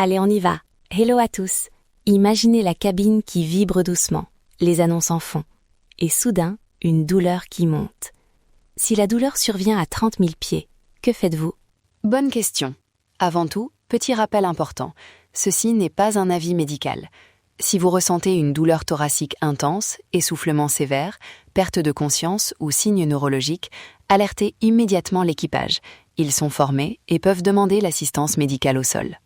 Allez, on y va. Hello à tous. Imaginez la cabine qui vibre doucement, les annonces en fond, et soudain, une douleur qui monte. Si la douleur survient à 30 000 pieds, que faites-vous? Bonne question. Avant tout, petit rappel important. Ceci n'est pas un avis médical. Si vous ressentez une douleur thoracique intense, essoufflement sévère, perte de conscience ou signes neurologiques, alertez immédiatement l'équipage. Ils sont formés et peuvent demander l'assistance médicale au sol.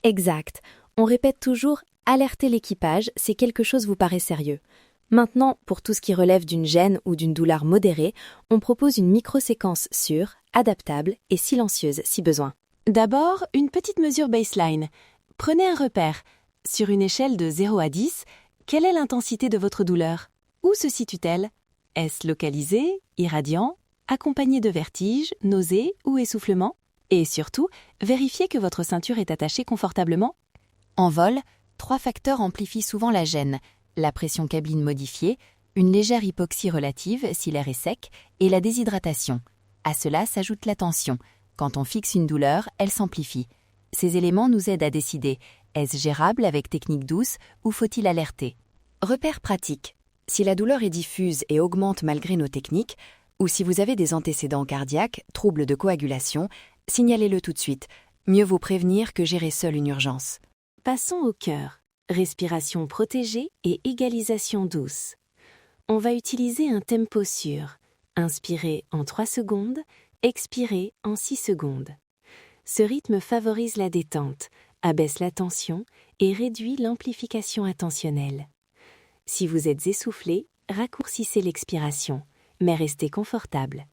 Exact. On répète toujours « alerter l'équipage » si quelque chose vous paraît sérieux. Maintenant, pour tout ce qui relève d'une gêne ou d'une douleur modérée, on propose une microséquence sûre, adaptable et silencieuse si besoin. D'abord, une petite mesure baseline. Prenez un repère. Sur une échelle de 0 à 10, quelle est l'intensité de votre douleur? Où se situe-t-elle? Est-ce localisé, irradiant, accompagné de vertiges, nausées ou essoufflement? Et surtout, vérifiez que votre ceinture est attachée confortablement. En vol, 3 facteurs amplifient souvent la gêne: la pression cabine modifiée, une légère hypoxie relative si l'air est sec et la déshydratation. À cela s'ajoute la tension. Quand on fixe une douleur, elle s'amplifie. Ces éléments nous aident à décider: est-ce gérable avec technique douce ou faut-il alerter? Repère pratique. Si la douleur est diffuse et augmente malgré nos techniques, ou si vous avez des antécédents cardiaques, troubles de coagulation, signalez-le tout de suite. Mieux vaut prévenir que gérer seul une urgence. Passons au cœur. Respiration protégée et égalisation douce. On va utiliser un tempo sûr. Inspirez en 3 secondes, expirez en 6 secondes. Ce rythme favorise la détente, abaisse la tension et réduit l'amplification attentionnelle. Si vous êtes essoufflé, raccourcissez l'expiration, mais restez confortable.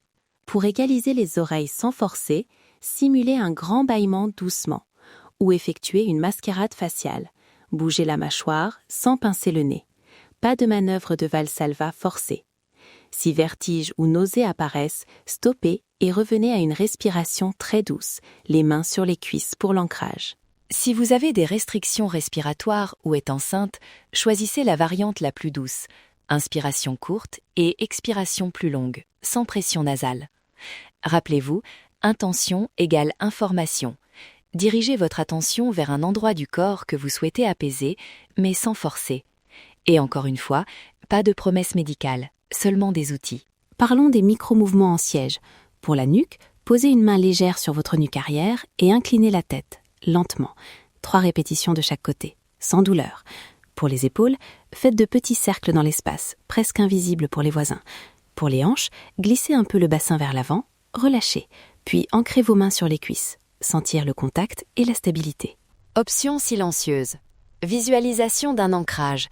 Pour égaliser les oreilles sans forcer, simulez un grand bâillement doucement ou effectuez une mascarade faciale. Bougez la mâchoire sans pincer le nez. Pas de manœuvre de Valsalva forcée. Si vertiges ou nausées apparaissent, stoppez et revenez à une respiration très douce, les mains sur les cuisses pour l'ancrage. Si vous avez des restrictions respiratoires ou êtes enceinte, choisissez la variante la plus douce. Inspiration courte et expiration plus longue, sans pression nasale. Rappelez-vous, intention égale information. Dirigez votre attention vers un endroit du corps que vous souhaitez apaiser, mais sans forcer. Et encore une fois, pas de promesse médicale, seulement des outils. Parlons des micro-mouvements en siège. Pour la nuque, posez une main légère sur votre nuque arrière et inclinez la tête, lentement. 3 répétitions de chaque côté, sans douleur. Pour les épaules, faites de petits cercles dans l'espace, presque invisibles pour les voisins. Pour les hanches, glissez un peu le bassin vers l'avant, relâchez, puis ancrez vos mains sur les cuisses. Sentir le contact et la stabilité. Option silencieuse. Visualisation d'un ancrage.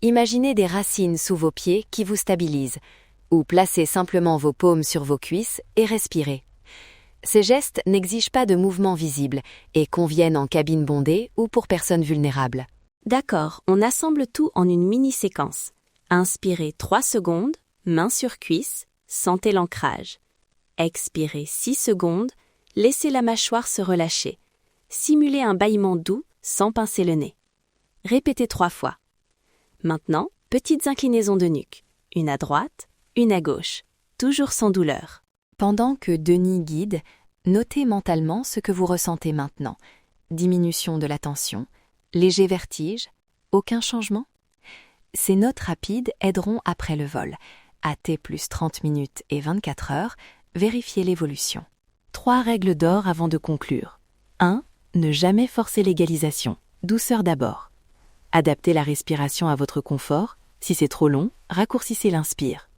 Imaginez des racines sous vos pieds qui vous stabilisent, ou placez simplement vos paumes sur vos cuisses et respirez. Ces gestes n'exigent pas de mouvement visible et conviennent en cabine bondée ou pour personnes vulnérables. D'accord, on assemble tout en une mini-séquence. Inspirez 3 secondes, main sur cuisse, sentez l'ancrage. Expirez 6 secondes, laissez la mâchoire se relâcher. Simulez un bâillement doux sans pincer le nez. Répétez 3 fois. Maintenant, petites inclinaisons de nuque. Une à droite, une à gauche. Toujours sans douleur. Pendant que Denis guide, notez mentalement ce que vous ressentez maintenant. Diminution de la tension, léger vertige, aucun changement? Ces notes rapides aideront après le vol. À T plus 30 minutes et 24 heures, vérifiez l'évolution. 3 règles d'or avant de conclure. 1. Ne jamais forcer l'égalisation. Douceur d'abord. Adaptez la respiration à votre confort. Si c'est trop long, raccourcissez l'inspire.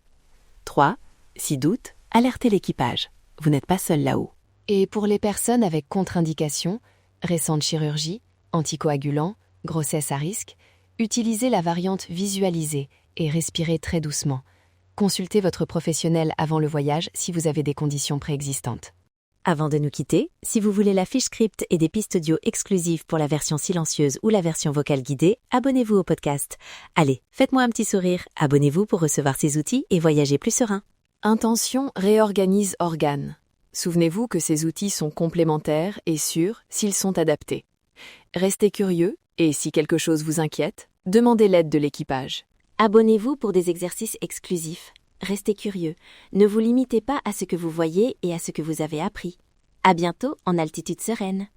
3. Si doute, alertez l'équipage. Vous n'êtes pas seul là-haut. Et pour les personnes avec contre-indication, récente chirurgie, anticoagulant, grossesse à risque, utilisez la variante visualisée et respirez très doucement. Consultez votre professionnel avant le voyage si vous avez des conditions préexistantes. Avant de nous quitter, si vous voulez la fiche script et des pistes audio exclusives pour la version silencieuse ou la version vocale guidée, abonnez-vous au podcast. Allez, faites-moi un petit sourire, abonnez-vous pour recevoir ces outils et voyager plus serein. Intention réorganise organes. Souvenez-vous que ces outils sont complémentaires et sûrs s'ils sont adaptés. Restez curieux et si quelque chose vous inquiète, demandez l'aide de l'équipage. Abonnez-vous pour des exercices exclusifs. Restez curieux. Ne vous limitez pas à ce que vous voyez et à ce que vous avez appris. À bientôt en altitude sereine.